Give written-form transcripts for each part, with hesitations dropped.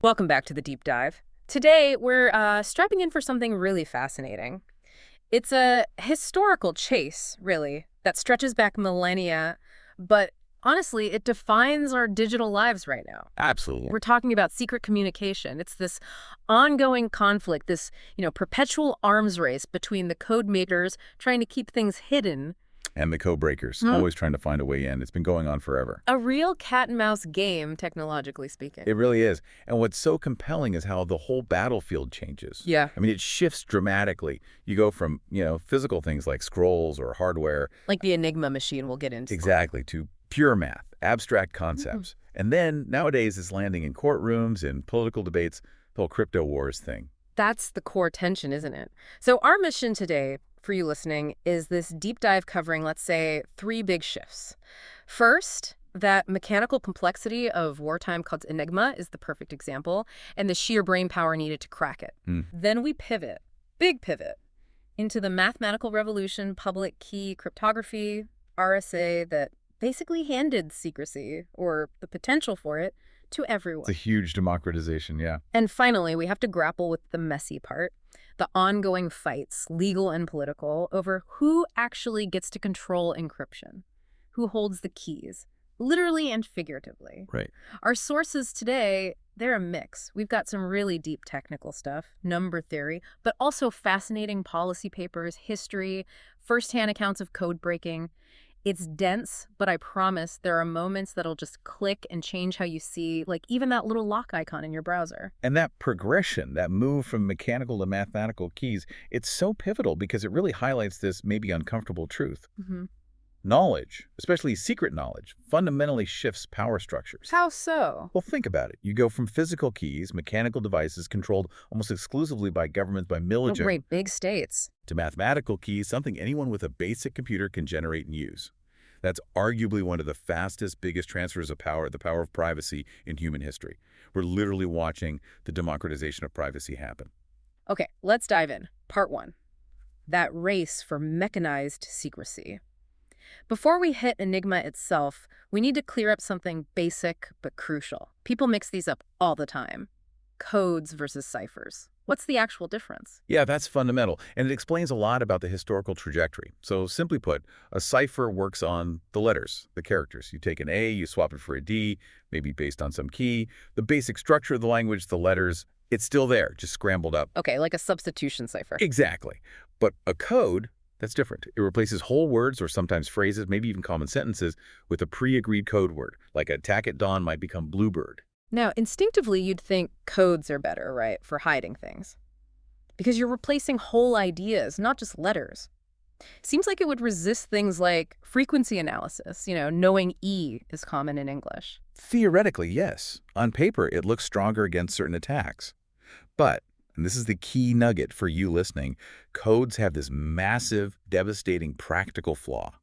Welcome back to the deep dive. Today, we're strapping in for something really fascinating. It's a historical chase, really, that stretches back millennia, but honestly, it defines our digital lives right now. Absolutely. We're talking about secret communication. It's this ongoing conflict, this, perpetual arms race between the code makers trying to keep things hidden. And the code breakers, always trying to find a way in. It's been going on forever. A real cat and mouse game, technologically speaking. It really is. And what's so compelling is how the whole battlefield changes. Yeah. I mean, it shifts dramatically. You go from, physical things like scrolls or hardware. Like the Enigma machine we'll get into. Exactly, to pure math, abstract concepts. And then nowadays it's landing in courtrooms, in political debates, the whole crypto wars thing. That's the core tension, isn't it? So our mission today, for you listening, is this deep dive covering, let's say, 3 big shifts. First, that mechanical complexity of wartime called Enigma is the perfect example, and the sheer brain power needed to crack it. Then we pivot, big pivot, into the mathematical revolution, public key cryptography, RSA, that basically handed secrecy, or the potential for it, to everyone. It's a huge democratization, yeah. And finally, we have to grapple with the messy part, the ongoing fights, legal and political, over who actually gets to control encryption, who holds the keys, literally and figuratively. Right. Our sources today, they're a mix. We've got some really deep technical stuff, number theory, but also fascinating policy papers, history, firsthand accounts of code breaking. It's dense, but I promise there are moments that'll just click and change how you see, like even that little lock icon in your browser. And that progression, that move from mechanical to mathematical keys, it's so pivotal because it really highlights this maybe uncomfortable truth. Knowledge, especially secret knowledge, fundamentally shifts power structures. How so? Well, think about it. You go from physical keys, mechanical devices controlled almost exclusively by governments, by military, Great, big states. to mathematical keys, something anyone with a basic computer can generate and use. That's arguably one of the fastest, biggest transfers of power, the power of privacy in human history. We're literally watching the democratization of privacy happen. Okay, let's dive in. Part 1. That race for mechanized secrecy. Before we hit Enigma itself, we need to clear up something basic but crucial. People mix these up all the time. Codes versus ciphers. What's the actual difference? Yeah, that's fundamental, and it explains a lot about the historical trajectory. So simply put, a cipher works on the letters, the characters. You take an A, you swap it for a D, maybe based on some key. The basic structure of the language, the letters, it's still there, just scrambled up. Okay, like a substitution cipher. Exactly. But a code, that's different. It replaces whole words or sometimes phrases, maybe even common sentences, with a pre-agreed code word, like attack at dawn might become bluebird. Now, instinctively, you'd think codes are better, right, for hiding things. Because you're replacing whole ideas, not just letters. Seems like it would resist things like frequency analysis, knowing E is common in English. Theoretically, yes. On paper, it looks stronger against certain attacks. But, and this is the key nugget for you listening, codes have this massive, devastating practical flaw.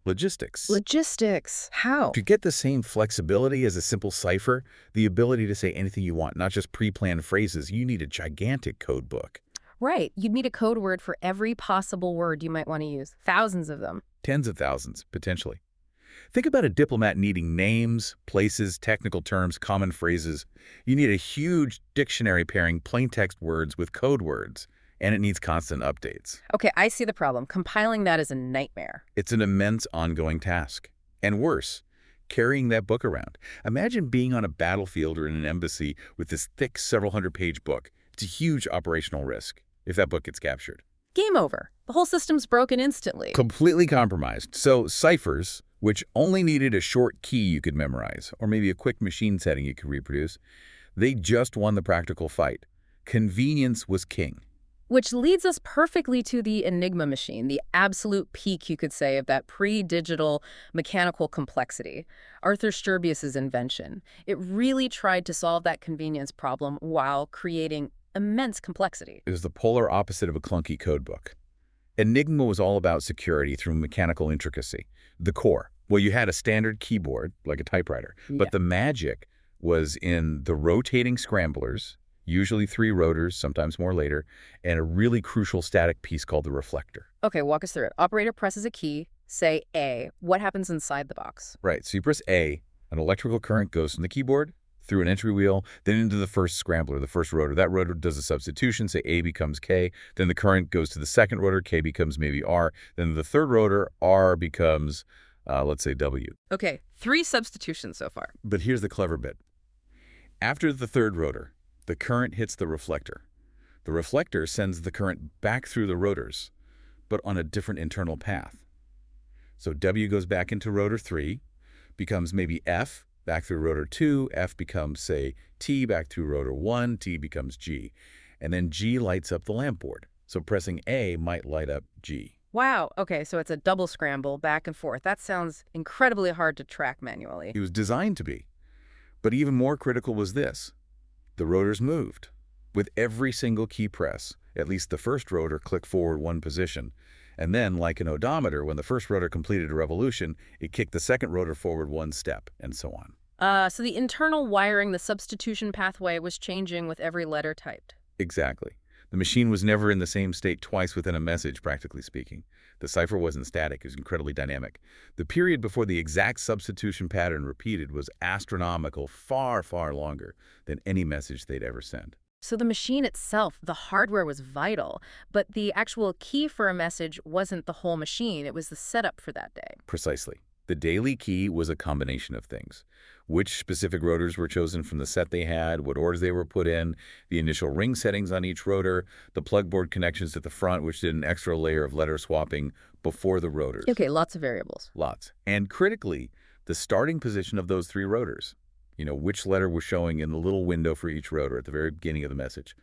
Logistics. Logistics. How? To get the same flexibility as a simple cipher, the ability to say anything you want, not just pre-planned phrases, you need a gigantic code book. Right. You'd need a code word for every possible word you might want to use. Thousands of them. Tens of thousands, potentially. Think about a diplomat needing names, places, technical terms, common phrases. You need a huge dictionary pairing plain text words with code words, and it needs constant updates. Okay, I see the problem. Compiling that is a nightmare. It's an immense ongoing task. And worse, carrying that book around. Imagine being on a battlefield or in an embassy with this thick several hundred-page book. It's a huge operational risk if that book gets captured. Game over. The whole system's broken instantly. Completely compromised. So ciphers, which only needed a short key you could memorize, or maybe a quick machine setting you could reproduce, they just won the practical fight. Convenience was king. Which leads us perfectly to the Enigma machine, the absolute peak, you could say, of that pre-digital mechanical complexity. Arthur Sturbius's invention. It really tried to solve that convenience problem while creating immense complexity. It was the polar opposite of a clunky codebook. Enigma was all about security through mechanical intricacy. The core. Well, you had a standard keyboard, like a typewriter, but the magic was in the rotating scramblers, usually 3 rotors, sometimes more later, and a really crucial static piece called the reflector. Okay, walk us through it. Operator presses a key, say A. What happens inside the box? Right, so you press A, an electrical current goes from the keyboard through an entry wheel, then into the first scrambler, the first rotor. That rotor does a substitution, say A becomes K, then the current goes to the second rotor, K becomes maybe R, then the third rotor, R becomes, let's say, W. Okay, 3 substitutions so far. But here's the clever bit. After the third rotor, the current hits the reflector. The reflector sends the current back through the rotors, but on a different internal path. So W goes back into rotor 3, becomes maybe F, back through rotor 2, F becomes, say, T, back through rotor 1, T becomes G. And then G lights up the lamp board. So pressing A might light up G. Wow, okay, so it's a double scramble back and forth. That sounds incredibly hard to track manually. It was designed to be. But even more critical was this. The rotors moved. With every single key press, at least the first rotor clicked forward 1 position. And then, like an odometer, when the first rotor completed a revolution, it kicked the second rotor forward 1 step, and so on. So the internal wiring, the substitution pathway, was changing with every letter typed. Exactly. The machine was never in the same state twice within a message, practically speaking. The cipher wasn't static, it was incredibly dynamic. The period before the exact substitution pattern repeated was astronomical, far, far longer than any message they'd ever sent. So the machine itself, the hardware was vital, but the actual key for a message wasn't the whole machine, it was the setup for that day. Precisely. The daily key was a combination of things. Which specific rotors were chosen from the set they had, what orders they were put in, the initial ring settings on each rotor, the plug board connections at the front, which did an extra layer of letter swapping before the rotors. Okay, lots of variables. Lots. And critically, the starting position of those 3 rotors. Which letter was showing in the little window for each rotor at the very beginning of the message.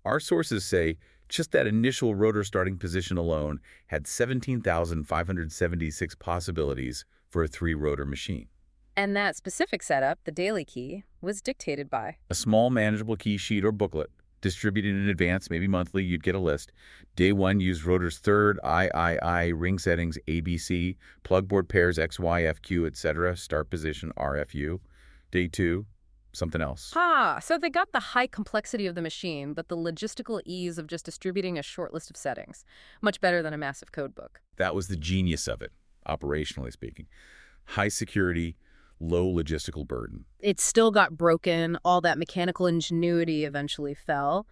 Our sources say just that initial rotor starting position alone had 17,576 possibilities for a 3-rotor machine. And that specific setup, the daily key, was dictated by a small manageable key sheet or booklet, distributed in advance, maybe monthly, you'd get a list. Day 1 used rotor's third, I, ring settings, ABC, plug board pairs, X, Y, F, Q, etc., start position, RFU. Day 2, something else. So they got the high complexity of the machine, but the logistical ease of just distributing a short list of settings. Much better than a massive code book. That was the genius of it, operationally speaking. High security, low logistical burden. It still got broken, all that mechanical ingenuity eventually fell.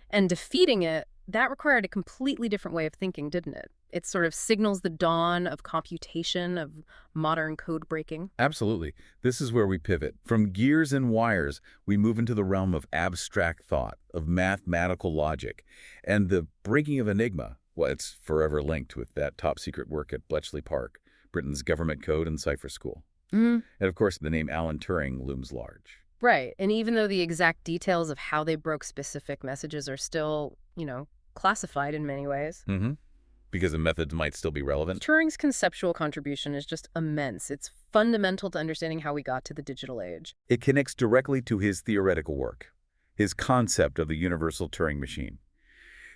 And defeating it, that required a completely different way of thinking, didn't it? It sort of signals the dawn of computation, of modern code breaking. Absolutely. This is where we pivot. From gears and wires, we move into the realm of abstract thought, of mathematical logic. And the breaking of Enigma, well, it's forever linked with that top-secret work at Bletchley Park, Britain's government code and cipher school. And of course, the name Alan Turing looms large. Right. And even though the exact details of how they broke specific messages are still, classified in many ways. Because the methods might still be relevant. Turing's conceptual contribution is just immense. It's fundamental to understanding how we got to the digital age. It connects directly to his theoretical work, his concept of the universal Turing machine.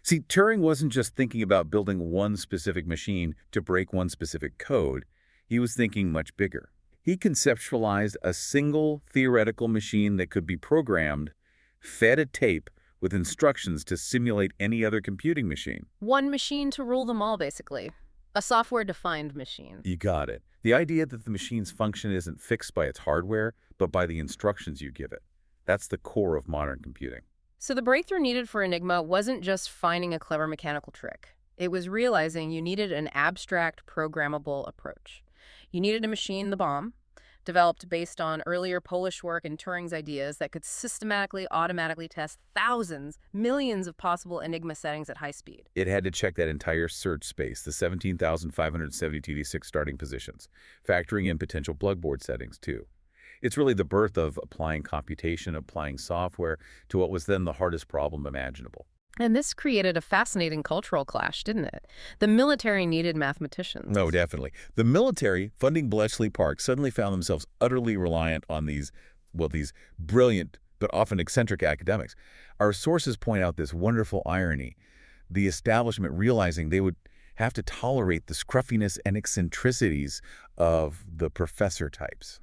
See, Turing wasn't just thinking about building one specific machine to break one specific code. He was thinking much bigger. He conceptualized a single theoretical machine that could be programmed, fed a tape, with instructions to simulate any other computing machine. One machine to rule them all, basically. A software-defined machine. You got it. The idea that the machine's function isn't fixed by its hardware, but by the instructions you give it. That's the core of modern computing. So the breakthrough needed for Enigma wasn't just finding a clever mechanical trick. It was realizing you needed an abstract, programmable approach. You needed a machine, the bomb, developed based on earlier Polish work and Turing's ideas that could systematically, automatically test thousands, millions of possible Enigma settings at high speed. It had to check that entire search space, the 17,570 TD6 starting positions, factoring in potential plug board settings, too. It's really the birth of applying computation, applying software to what was then the hardest problem imaginable. And this created a fascinating cultural clash, didn't it? The military needed mathematicians. No, definitely. The military, funding Bletchley Park, suddenly found themselves utterly reliant on these brilliant but often eccentric academics. Our sources point out this wonderful irony. The establishment realizing they would have to tolerate the scruffiness and eccentricities of the professor types.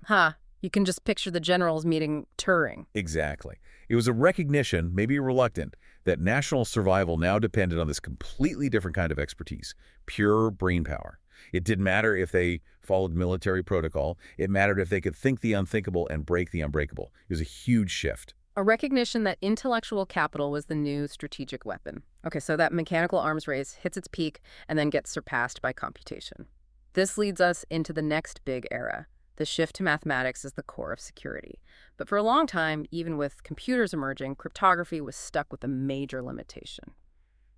You can just picture the generals meeting Turing. Exactly. It was a recognition, maybe reluctant, that national survival now depended on this completely different kind of expertise, pure brain power. It didn't matter if they followed military protocol. It mattered if they could think the unthinkable and break the unbreakable. It was a huge shift. A recognition that intellectual capital was the new strategic weapon. Okay, so that mechanical arms race hits its peak and then gets surpassed by computation. This leads us into the next big era, the shift to mathematics as the core of security. But for a long time, even with computers emerging, cryptography was stuck with a major limitation: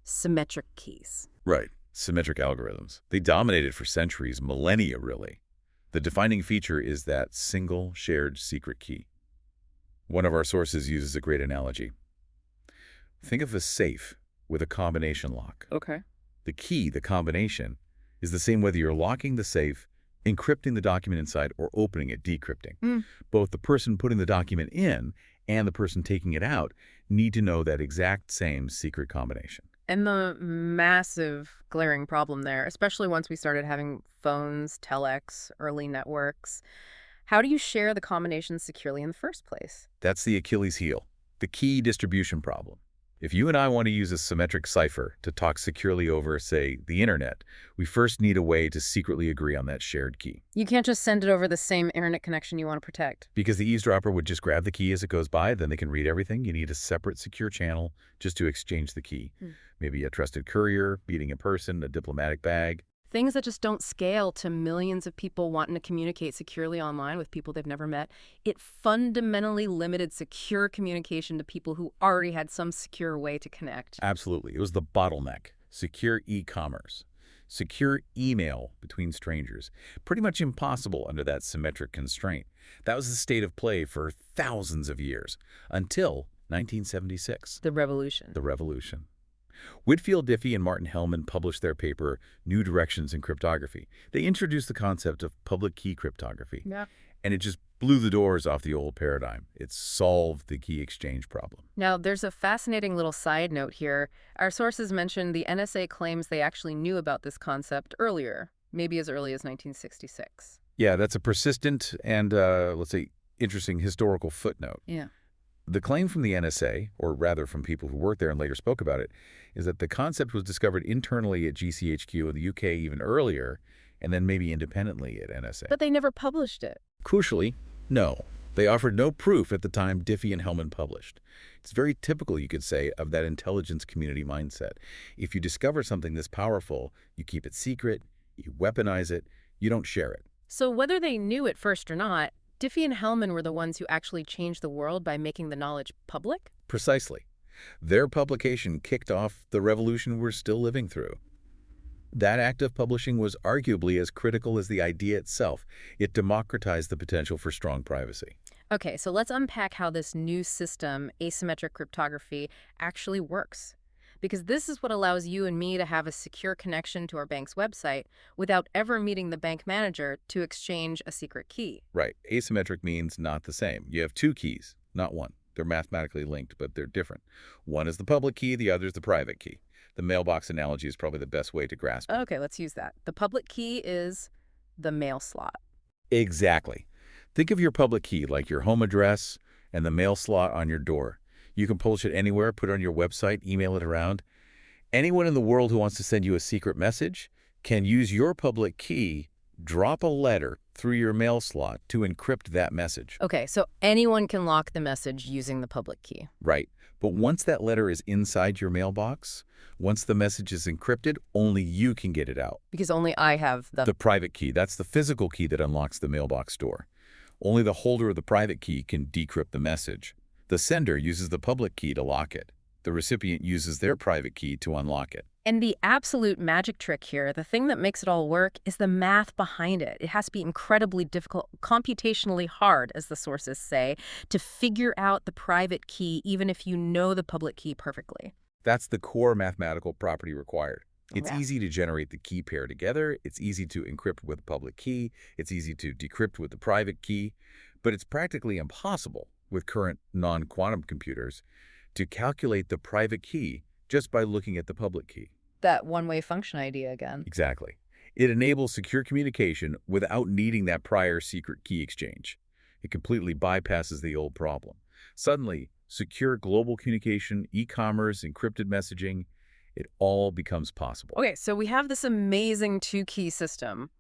symmetric keys. Right. Symmetric algorithms. They dominated for centuries, millennia really. The defining feature is that single shared secret key. One of our sources uses a great analogy. Think of a safe with a combination lock. Okay. The key, the combination, is the same whether you're locking the safe, encrypting the document inside, or opening it, decrypting. Both the person putting the document in and the person taking it out need to know that exact same secret combination. And the massive glaring problem there, especially once we started having phones, telex, early networks. How do you share the combinations securely in the first place? That's the Achilles heel, the key distribution problem. If you and I want to use a symmetric cipher to talk securely over, say, the internet, we first need a way to secretly agree on that shared key. You can't just send it over the same internet connection you want to protect. Because the eavesdropper would just grab the key as it goes by, then they can read everything. You need a separate secure channel just to exchange the key. Maybe a trusted courier, meeting in person, a diplomatic bag. Things that just don't scale to millions of people wanting to communicate securely online with people they've never met. It fundamentally limited secure communication to people who already had some secure way to connect. Absolutely. It was the bottleneck. Secure e-commerce. Secure email between strangers. Pretty much impossible under that symmetric constraint. That was the state of play for thousands of years, until 1976. The revolution. The revolution. Whitfield Diffie and Martin Hellman published their paper, New Directions in Cryptography. They introduced the concept of public key cryptography. Yeah. And it just blew the doors off the old paradigm. It solved the key exchange problem. Now, there's a fascinating little side note here. Our sources mentioned the NSA claims they actually knew about this concept earlier, maybe as early as 1966. Yeah, that's a persistent and, let's say, interesting historical footnote. Yeah. The claim from the NSA, or rather from people who worked there and later spoke about it, is that the concept was discovered internally at GCHQ in the UK even earlier, and then maybe independently at NSA. But they never published it. Crucially, no. They offered no proof at the time Diffie and Hellman published. It's very typical, you could say, of that intelligence community mindset. If you discover something this powerful, you keep it secret, you weaponize it, you don't share it. So whether they knew it first or not, Diffie and Hellman were the ones who actually changed the world by making the knowledge public? Precisely. Their publication kicked off the revolution we're still living through. That act of publishing was arguably as critical as the idea itself. It democratized the potential for strong privacy. Okay, so let's unpack how this new system, asymmetric cryptography, actually works. Because this is what allows you and me to have a secure connection to our bank's website without ever meeting the bank manager to exchange a secret key. Right. Asymmetric means not the same. You have two keys, not one. They're mathematically linked, but they're different. One is the public key, the other is the private key. The mailbox analogy is probably the best way to grasp it. Okay, let's use that. The public key is the mail slot. Exactly. Think of your public key like your home address and the mail slot on your door. You can publish it anywhere, put it on your website, email it around. Anyone in the world who wants to send you a secret message can use your public key, drop a letter through your mail slot to encrypt that message. Okay, so anyone can lock the message using the public key. Right. But once that letter is inside your mailbox, once the message is encrypted, only you can get it out. Because only I have The private key, that's the physical key that unlocks the mailbox door. Only the holder of the private key can decrypt the message. The sender uses the public key to lock it. The recipient uses their private key to unlock it. And the absolute magic trick here, the thing that makes it all work, is the math behind it. It has to be incredibly difficult, computationally hard, as the sources say, to figure out the private key even if you know the public key perfectly. That's the core mathematical property required. It's Yeah. easy to generate the key pair together. It's easy to encrypt with the public key. It's easy to decrypt with the private key. But it's practically impossible with current non-quantum computers to calculate the private key just by looking at the public key. That one-way function idea again. Exactly. It enables secure communication without needing that prior secret key exchange. It completely bypasses the old problem. Suddenly, secure global communication, e-commerce, encrypted messaging, It all becomes possible. Okay, so we have this amazing two-key system,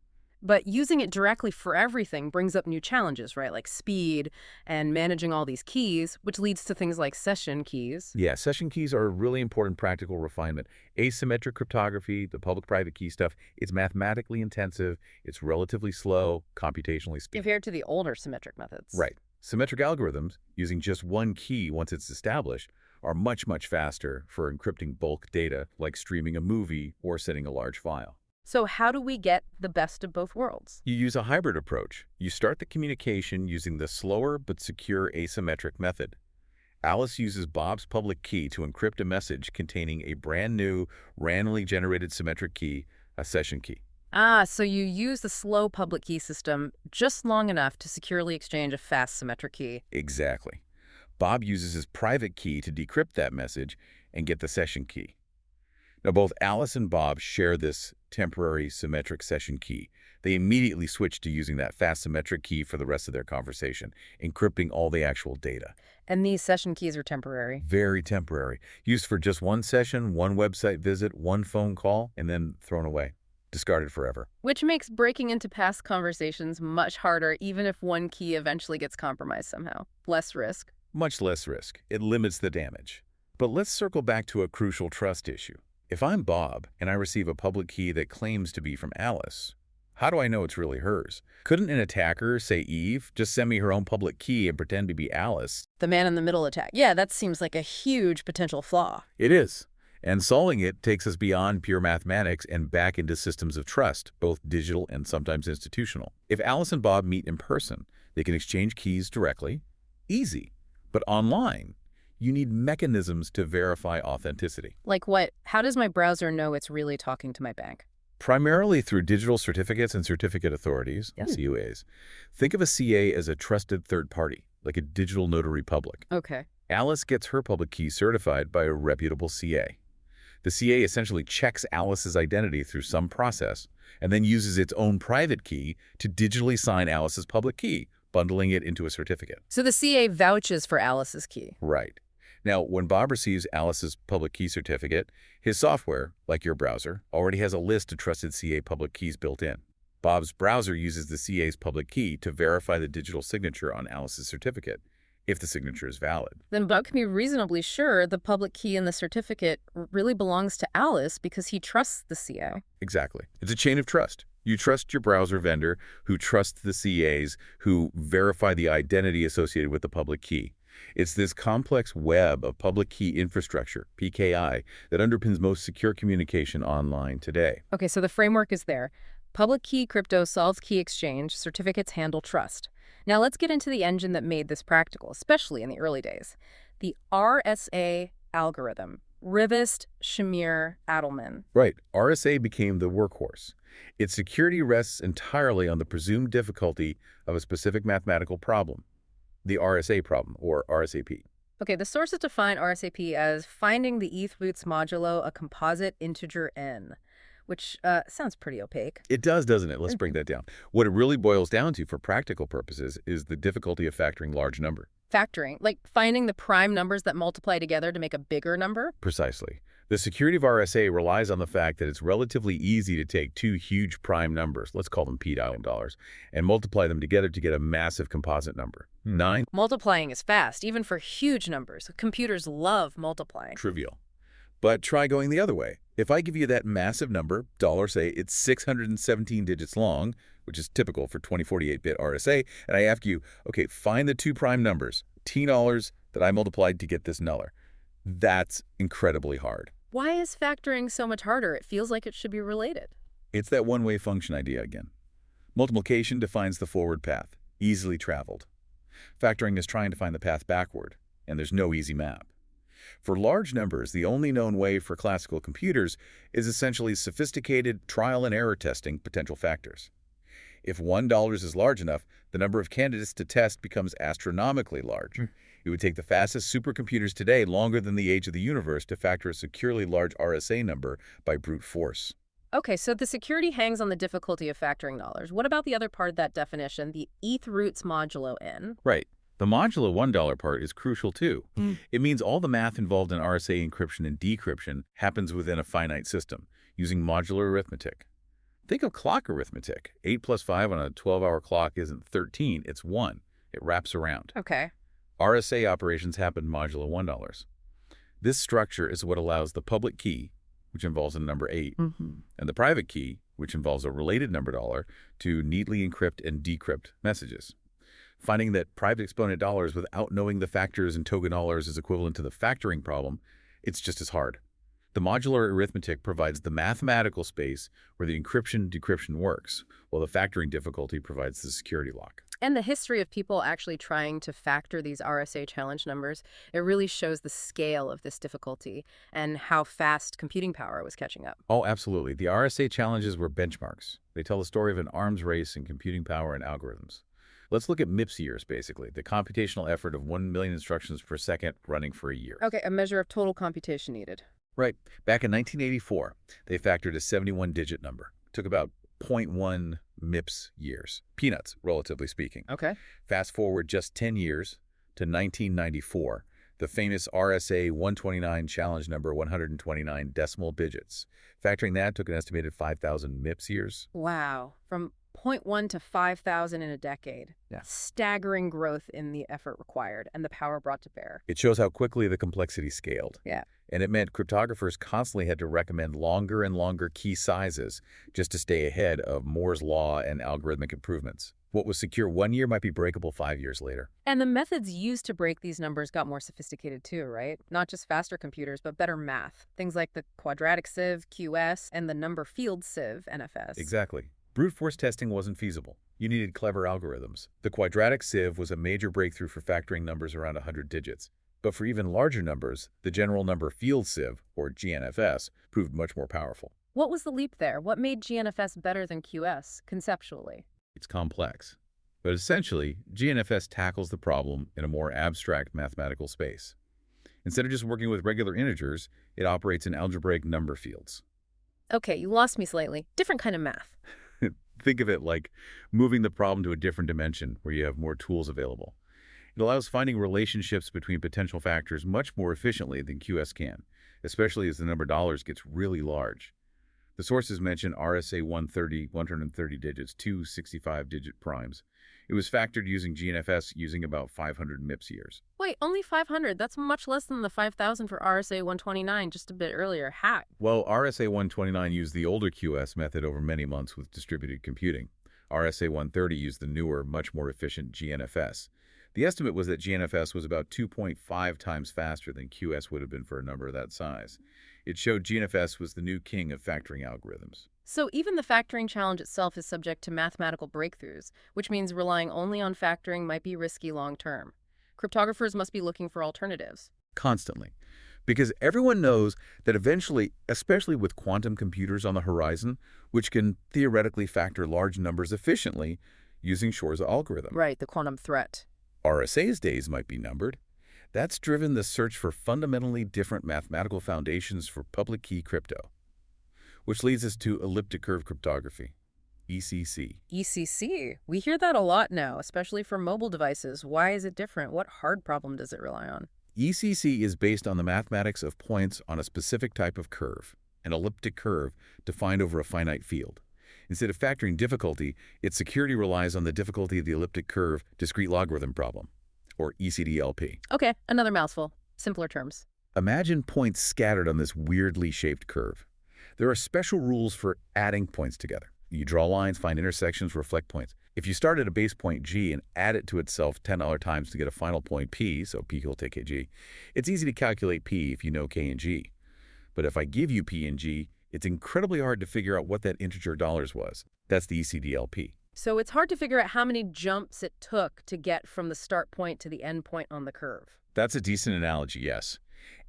but using it directly for everything brings up new challenges, right? Like speed and managing all these keys, which leads to things like session keys. Yeah, session keys are a really important practical refinement. Asymmetric cryptography, the public-private key stuff, it's mathematically intensive, it's relatively slow, computationally speaking. Compared to the older symmetric methods. Right. Symmetric algorithms, using just one key once it's established, are much, much faster for encrypting bulk data, like streaming a movie or sending a large file. So how do we get the best of both worlds? You use a hybrid approach. You start the communication using the slower but secure asymmetric method. Alice uses Bob's public key to encrypt a message containing a brand new, randomly generated symmetric key, a session key. Ah, so you use the slow public key system just long enough to securely exchange a fast symmetric key. Exactly. Bob uses his private key to decrypt that message and get the session key. Now, both Alice and Bob share this temporary symmetric session key. They immediately switch to using that fast symmetric key for the rest of their conversation, encrypting all the actual data. And these session keys are temporary. Very temporary. Used for just one session, one website visit, one phone call, and then thrown away. Discarded forever. Which makes breaking into past conversations much harder, even if one key eventually gets compromised somehow. Less risk. Much less risk. It limits the damage. But let's circle back to a crucial trust issue. If I'm Bob and I receive a public key that claims to be from Alice, how do I know it's really hers? Couldn't an attacker, say Eve, just send me her own public key and pretend to be Alice? The man-in-the-middle attack. Yeah, that seems like a huge potential flaw. It is. And solving it takes us beyond pure mathematics and back into systems of trust, both digital and sometimes institutional. If Alice and Bob meet in person, they can exchange keys directly. Easy. But online, you need mechanisms to verify authenticity. Like what? How does my browser know it's really talking to my bank? Primarily through digital certificates and certificate authorities, CUAs. Think of a CA as a trusted third party, like a digital notary public. Okay. Alice gets her public key certified by a reputable CA. The CA essentially checks Alice's identity through some process and then uses its own private key to digitally sign Alice's public key, bundling it into a certificate. So the CA vouches for Alice's key. Right. Now, when Bob receives Alice's public key certificate, his software, like your browser, already has a list of trusted CA public keys built in. Bob's browser uses the CA's public key to verify the digital signature on Alice's certificate, if the signature is valid. Then Bob can be reasonably sure the public key in the certificate really belongs to Alice because he trusts the CA. Exactly. It's a chain of trust. You trust your browser vendor, who trusts the CAs, who verify the identity associated with the public key. It's this complex web of public key infrastructure, PKI, that underpins most secure communication online today. Okay, so the framework is there. Public key crypto solves key exchange, certificates handle trust. Now let's get into the engine that made this practical, especially in the early days. The RSA algorithm, Rivest, Shamir, Adelman. Right. RSA became the workhorse. Its security rests entirely on the presumed difficulty of a specific mathematical problem, the RSA problem, or RSAP. Okay, the sources define RSAP as finding the ETH roots modulo a composite integer n, which sounds pretty opaque. It does, doesn't it? Let's break that down. What it really boils down to for practical purposes is the difficulty of factoring large number. Factoring, like finding the prime numbers that multiply together to make a bigger number? Precisely. The security of RSA relies on the fact that it's relatively easy to take two huge prime numbers, let's call them $P$, and multiply them together to get a massive composite number. 9. Multiplying is fast, even for huge numbers. Computers love multiplying. Trivial. But try going the other way. If I give you that massive number, say it's 617 digits long, which is typical for 2048-bit RSA, and I ask you, okay, find the two prime numbers, $T that I multiplied to get this nuller. That's incredibly hard. Why is factoring so much harder? It feels like it should be related. It's that one-way function idea again. Multiplication defines the forward path, easily traveled. Factoring is trying to find the path backward, and there's no easy map. For large numbers, the only known way for classical computers is essentially sophisticated trial-and-error testing potential factors. If $1 is large enough, the number of candidates to test becomes astronomically large. It would take the fastest supercomputers today longer than the age of the universe to factor a securely large RSA number by brute force. Okay, so the security hangs on the difficulty of factoring dollars. What about the other part of that definition, the ETH roots modulo n? Right. The modulo $1 part is crucial too. It means all the math involved in RSA encryption and decryption happens within a finite system, using modular arithmetic. Think of clock arithmetic. 8 plus 5 on a 12-hour clock isn't 13, it's 1. It wraps around. Okay. RSA operations happen modulo $1. This structure is what allows the public key, which involves a number 8, and the private key, which involves a related number $, to neatly encrypt and decrypt messages. Finding that private exponent dollars without knowing the factors in token dollars is equivalent to the factoring problem, it's just as hard. The modular arithmetic provides the mathematical space where the encryption-decryption works, while the factoring difficulty provides the security lock. And the history of people actually trying to factor these RSA challenge numbers, it really shows the scale of this difficulty and how fast computing power was catching up. Oh, absolutely. The RSA challenges were benchmarks. They tell the story of an arms race in computing power and algorithms. Let's look at MIPS years, basically, the computational effort of 1 million instructions per second running for a year. Okay, a measure of total computation needed. Right. Back in 1984, they factored a 71-digit number. It took about 0.1 MIPS years. Peanuts, relatively speaking. Okay. Fast forward just 10 years to 1994, the famous RSA 129 challenge number 129 decimal digits. Factoring that took an estimated 5,000 MIPS years. Wow. From zero point 0.1 to 5,000 in a decade. Yeah. Staggering growth in the effort required and the power brought to bear. It shows how quickly the complexity scaled. Yeah. And it meant cryptographers constantly had to recommend longer and longer key sizes just to stay ahead of Moore's law and algorithmic improvements. What was secure 1 year might be breakable 5 years later. And the methods used to break these numbers got more sophisticated too, right? Not just faster computers, but better math. Things like the quadratic sieve, QS, and the number field sieve, NFS. Exactly. Brute force testing wasn't feasible. You needed clever algorithms. The quadratic sieve was a major breakthrough for factoring numbers around 100 digits. But for even larger numbers, the general number field sieve, or GNFS, proved much more powerful. What was the leap there? What made GNFS better than QS, conceptually? It's complex. But essentially, GNFS tackles the problem in a more abstract mathematical space. Instead of just working with regular integers, it operates in algebraic number fields. Okay, you lost me slightly. Different kind of math. Think of it like moving the problem to a different dimension where you have more tools available. It allows finding relationships between potential factors much more efficiently than QS can, especially as the number dollars gets really large. The sources mention RSA 130 digits, 2 65-digit primes. It was factored using GNFS using about 500 MIPS years. Wait, only 500? That's much less than the 5,000 for RSA 129 just a bit earlier. How? Well, RSA 129 used the older QS method over many months with distributed computing. RSA 130 used the newer, much more efficient GNFS. The estimate was that GNFS was about 2.5 times faster than QS would have been for a number that size. It showed GNFS was the new king of factoring algorithms. So even the factoring challenge itself is subject to mathematical breakthroughs, which means relying only on factoring might be risky long term. Cryptographers must be looking for alternatives. Constantly. Because everyone knows that eventually, especially with quantum computers on the horizon, which can theoretically factor large numbers efficiently using Shor's algorithm. Right, the quantum threat. RSA's days might be numbered. That's driven the search for fundamentally different mathematical foundations for public key crypto. Which leads us to elliptic curve cryptography, ECC. ECC. We hear that a lot now, especially for mobile devices. Why is it different? What hard problem does it rely on? ECC is based on the mathematics of points on a specific type of curve, an elliptic curve defined over a finite field. Instead of factoring difficulty, its security relies on the difficulty of the elliptic curve discrete logarithm problem, or ECDLP. Okay, another mouthful. Simpler terms. Imagine points scattered on this weirdly shaped curve. There are special rules for adding points together. You draw lines, find intersections, reflect points. If you start at a base point G and add it to itself 10 other times to get a final point P, so P equal to KG, it's easy to calculate P if you know K and G. But if I give you P and G, it's incredibly hard to figure out what that integer dollars was. That's the ECDLP. So it's hard to figure out how many jumps it took to get from the start point to the end point on the curve. That's a decent analogy, yes.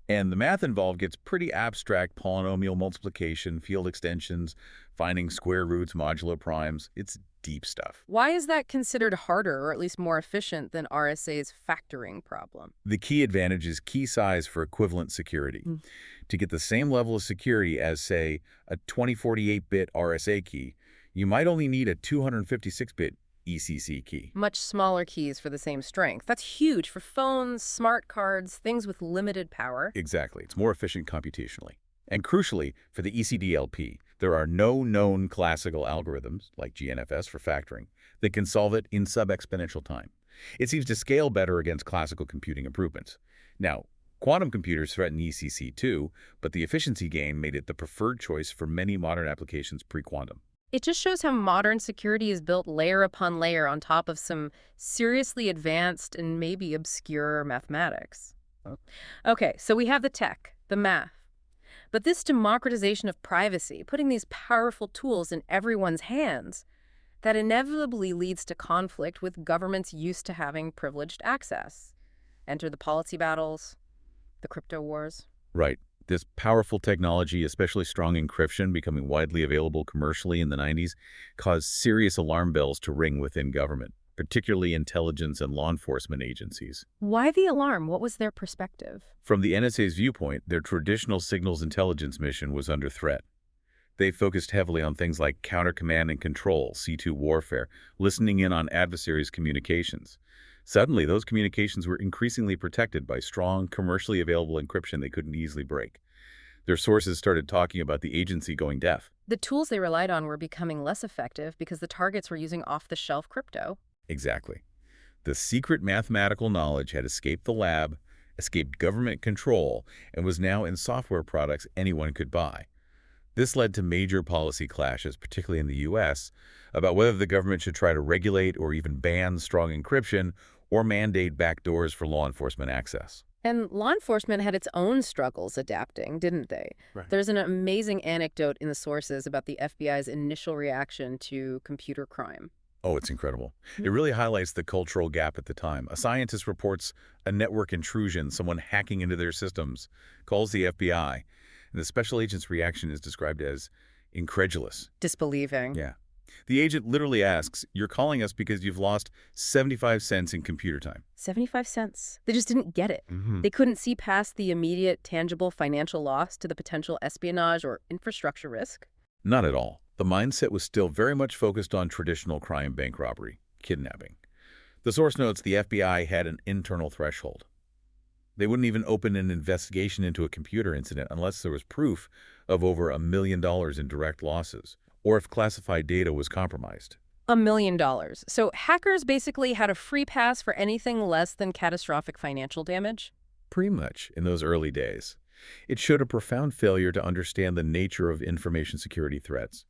And the math involved gets pretty abstract: polynomial multiplication, field extensions, finding square roots, modulo primes. It's deep stuff. Why is that considered harder, or at least more efficient, than RSA's factoring problem? The key advantage is key size for equivalent security. To get the same level of security as, say, a 2048-bit RSA key, you might only need a 256-bit ECC key. Much smaller keys for the same strength. That's huge for phones, smart cards, things with limited power. Exactly. It's more efficient computationally. And crucially, for the ECDLP, there are no known classical algorithms, like GNFS for factoring, that can solve it in sub-exponential time. It seems to scale better against classical computing improvements. Now, quantum computers threaten ECC too, but the efficiency gain made it the preferred choice for many modern applications pre-quantum. It just shows how modern security is built layer upon layer on top of some seriously advanced and maybe obscure mathematics. Okay, so we have the tech, the math. But this democratization of privacy, putting these powerful tools in everyone's hands, that inevitably leads to conflict with governments used to having privileged access. Enter the policy battles, the crypto wars. Right. This powerful technology, especially strong encryption becoming widely available commercially in the 90s, caused serious alarm bells to ring within government, particularly intelligence and law enforcement agencies. Why the alarm? What was their perspective? From the NSA's viewpoint, their traditional signals intelligence mission was under threat. They focused heavily on things like counter command and control, C2 warfare, listening in on adversaries' communications. Suddenly, those communications were increasingly protected by strong, commercially available encryption they couldn't easily break. Their sources started talking about the agency going deaf. The tools they relied on were becoming less effective because the targets were using off-the-shelf crypto. Exactly. The secret mathematical knowledge had escaped the lab, escaped government control, and was now in software products anyone could buy. This led to major policy clashes, particularly in the U.S., about whether the government should try to regulate or even ban strong encryption or mandate backdoors for law enforcement access. And law enforcement had its own struggles adapting, didn't they? Right. There's an amazing anecdote in the sources about the FBI's initial reaction to computer crime. Oh, it's incredible. It really highlights the cultural gap at the time. A scientist reports a network intrusion, someone hacking into their systems, calls the FBI, and the special agent's reaction is described as incredulous. Disbelieving. Yeah. The agent literally asks, "You're calling us because you've lost 75 cents in computer time." 75 cents. They just didn't get it. Mm-hmm. They couldn't see past the immediate, tangible financial loss to the potential espionage or infrastructure risk. Not at all. The mindset was still very much focused on traditional crime, bank robbery, kidnapping. The source notes the FBI had an internal threshold. They wouldn't even open an investigation into a computer incident unless there was proof of over $1 million in direct losses, or if classified data was compromised. $1 million. So hackers basically had a free pass for anything less than catastrophic financial damage? Pretty much in those early days. It showed a profound failure to understand the nature of information security threats.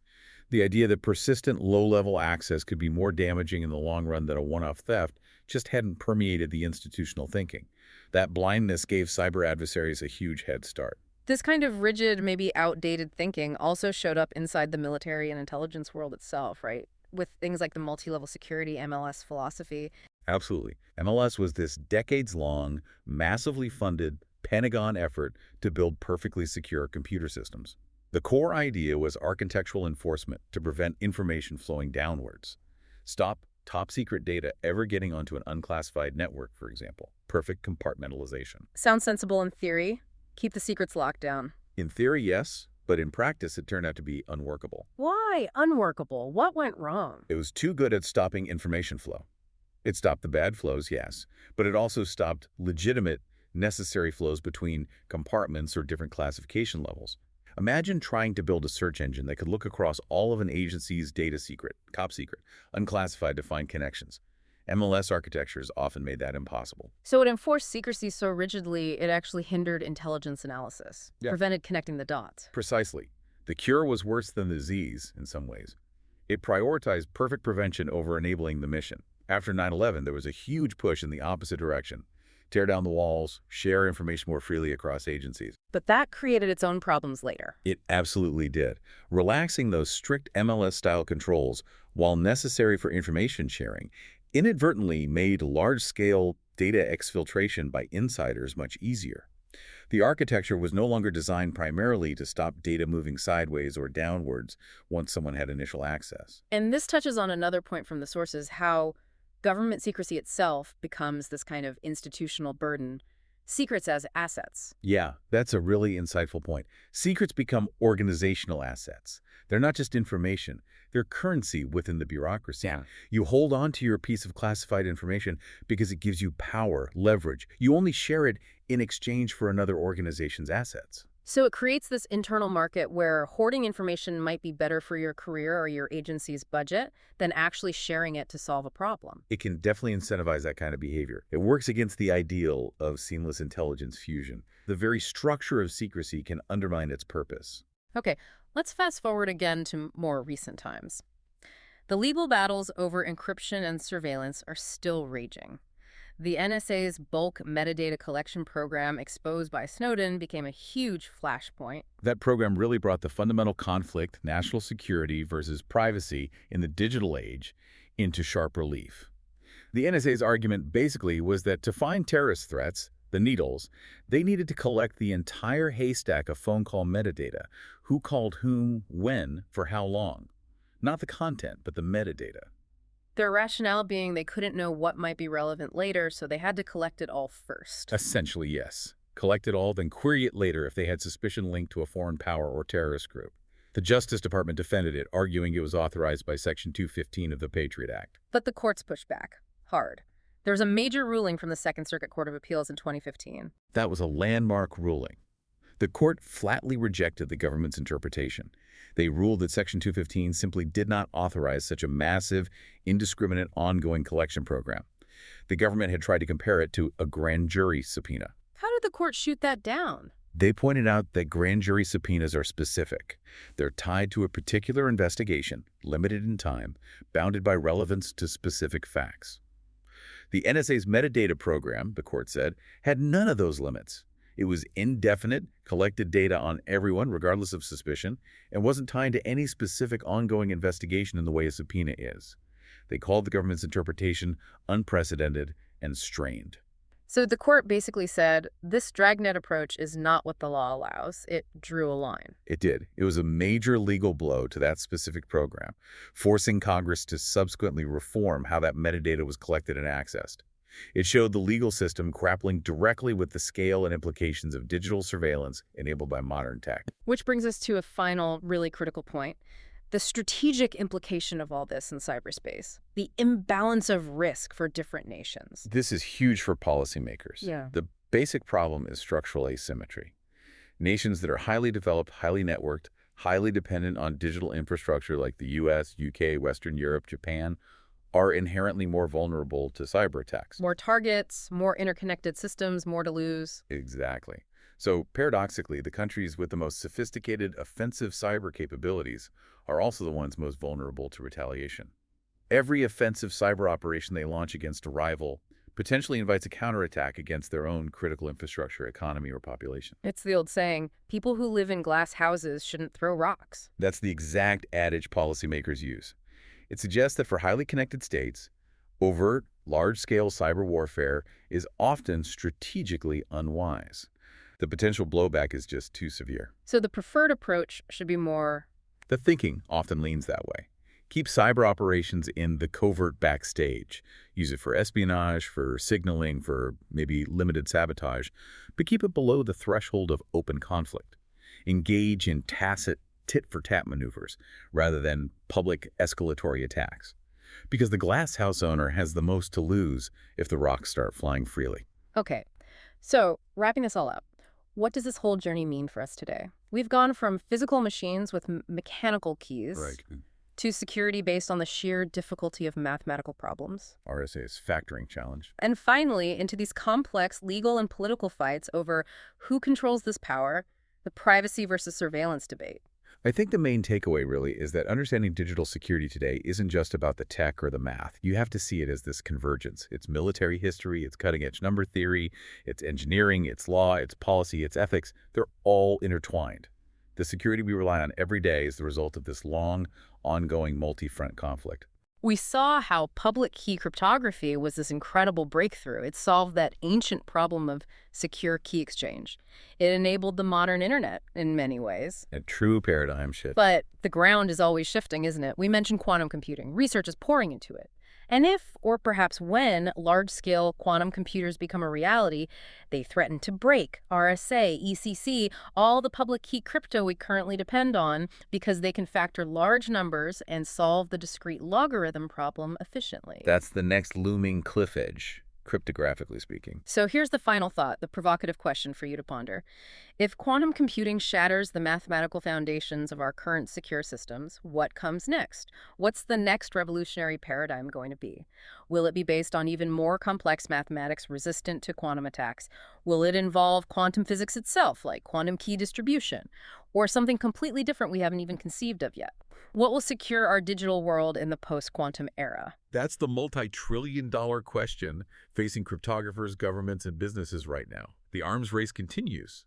The idea that persistent low-level access could be more damaging in the long run than a one-off theft just hadn't permeated the institutional thinking. That blindness gave cyber adversaries a huge head start. This kind of rigid, maybe outdated thinking also showed up inside the military and intelligence world itself, right? With things like the multi-level security MLS philosophy. Absolutely. MLS was this decades-long, massively funded Pentagon effort to build perfectly secure computer systems. The core idea was architectural enforcement to prevent information flowing downwards. Stop top-secret data ever getting onto an unclassified network, for example. Perfect compartmentalization. Sounds sensible in theory. Keep the secrets locked down. In theory, yes, but in practice, it turned out to be unworkable. Why unworkable? What went wrong? It was too good at stopping information flow. It stopped the bad flows, yes, but it also stopped legitimate, necessary flows between compartments or different classification levels. Imagine trying to build a search engine that could look across all of an agency's data secret, top secret, unclassified to find connections. MLS architectures often made that impossible. So it enforced secrecy so rigidly, it actually hindered intelligence analysis, Yeah. prevented connecting the dots. Precisely. The cure was worse than the disease in some ways. It prioritized perfect prevention over enabling the mission. After 9/11, there was a huge push in the opposite direction. Tear down the walls, share information more freely across agencies. But that created its own problems later. It absolutely did. Relaxing those strict MLS-style controls, while necessary for information sharing, inadvertently made large-scale data exfiltration by insiders much easier. The architecture was no longer designed primarily to stop data moving sideways or downwards once someone had initial access. And this touches on another point from the sources, how government secrecy itself becomes this kind of institutional burden secrets as assets. Yeah, that's a really insightful point. Secrets become organizational assets. They're not just information. They're currency within the bureaucracy. Yeah. You hold on to your piece of classified information because it gives you power, leverage. You only share it in exchange for another organization's assets. So it creates this internal market where hoarding information might be better for your career or your agency's budget than actually sharing it to solve a problem. It can definitely incentivize that kind of behavior. It works against the ideal of seamless intelligence fusion. The very structure of secrecy can undermine its purpose. Okay, let's fast forward again to more recent times. The legal battles over encryption and surveillance are still raging. The NSA's bulk metadata collection program exposed by Snowden became a huge flashpoint. That program really brought the fundamental conflict, national security versus privacy in the digital age, into sharp relief. The NSA's argument basically was that to find terrorist threats, the needles, they needed to collect the entire haystack of phone call metadata, who called whom, when, for how long. Not the content, but the metadata. Their rationale being they couldn't know what might be relevant later, so they had to collect it all first. Essentially, yes. Collect it all, then query it later if they had suspicion linked to a foreign power or terrorist group. The Justice Department defended it, arguing it was authorized by Section 215 of the Patriot Act. But the courts pushed back hard. There was a major ruling from the Second Circuit Court of Appeals in 2015. That was a landmark ruling. The court flatly rejected the government's interpretation. They ruled that Section 215 simply did not authorize such a massive, indiscriminate, ongoing collection program. The government had tried to compare it to a grand jury subpoena. How did the court shoot that down? They pointed out that grand jury subpoenas are specific. They're tied to a particular investigation, limited in time, bounded by relevance to specific facts. The NSA's metadata program, the court said, had none of those limits. It was indefinite, collected data on everyone regardless of suspicion, and wasn't tied to any specific ongoing investigation in the way a subpoena is. They called the government's interpretation unprecedented and strained. So the court basically said, this dragnet approach is not what the law allows. It drew a line. It did. It was a major legal blow to that specific program, forcing Congress to subsequently reform how that metadata was collected and accessed. It showed the legal system grappling directly with the scale and implications of digital surveillance enabled by modern tech. Which brings us to a final, really critical point. The strategic implication of all this in cyberspace, the imbalance of risk for different nations. This is huge for policymakers. Yeah. The basic problem is structural asymmetry. Nations that are highly developed, highly networked, highly dependent on digital infrastructure like the US, UK, Western Europe, Japan, are inherently more vulnerable to cyber attacks. More targets, more interconnected systems, more to lose. Exactly. So paradoxically, the countries with the most sophisticated offensive cyber capabilities are also the ones most vulnerable to retaliation. Every offensive cyber operation they launch against a rival potentially invites a counterattack against their own critical infrastructure, economy, or population. It's the old saying, people who live in glass houses shouldn't throw rocks. That's the exact adage policymakers use. It suggests that for highly connected states, overt, large-scale cyber warfare is often strategically unwise. The potential blowback is just too severe. So the preferred approach should be more... The thinking often leans that way. Keep cyber operations in the covert backstage. Use it for espionage, for signaling, for maybe limited sabotage, but keep it below the threshold of open conflict. Engage in tacit tit-for-tat maneuvers rather than public escalatory attacks. Because the glass house owner has the most to lose if the rocks start flying freely. Okay, so wrapping this all up, what does this whole journey mean for us today? We've gone from physical machines with mechanical keys to security based on the sheer difficulty of mathematical problems. RSA's factoring challenge. And finally, into these complex legal and political fights over who controls this power, the privacy versus surveillance debate. I think the main takeaway really is that understanding digital security today isn't just about the tech or the math. You have to see it as this convergence. It's military history, it's cutting-edge number theory, it's engineering, it's law, it's policy, it's ethics. They're all intertwined. The security we rely on every day is the result of this long, ongoing multi-front conflict. We saw how public key cryptography was this incredible breakthrough. It solved that ancient problem of secure key exchange. It enabled the modern internet in many ways. A true paradigm shift. But the ground is always shifting, isn't it? We mentioned quantum computing. Research is pouring into it. And if, or perhaps when, large-scale quantum computers become a reality, they threaten to break RSA, ECC, all the public key crypto we currently depend on, because they can factor large numbers and solve the discrete logarithm problem efficiently. That's the next looming cliff edge, cryptographically speaking. So here's the final thought, the provocative question for you to ponder. If quantum computing shatters the mathematical foundations of our current secure systems, what comes next? What's the next revolutionary paradigm going to be? Will it be based on even more complex mathematics resistant to quantum attacks? Will it involve quantum physics itself, like quantum key distribution? Or something completely different we haven't even conceived of yet? What will secure our digital world in the post-quantum era? That's the multi-trillion-dollar question facing cryptographers, governments, and businesses right now. The arms race continues.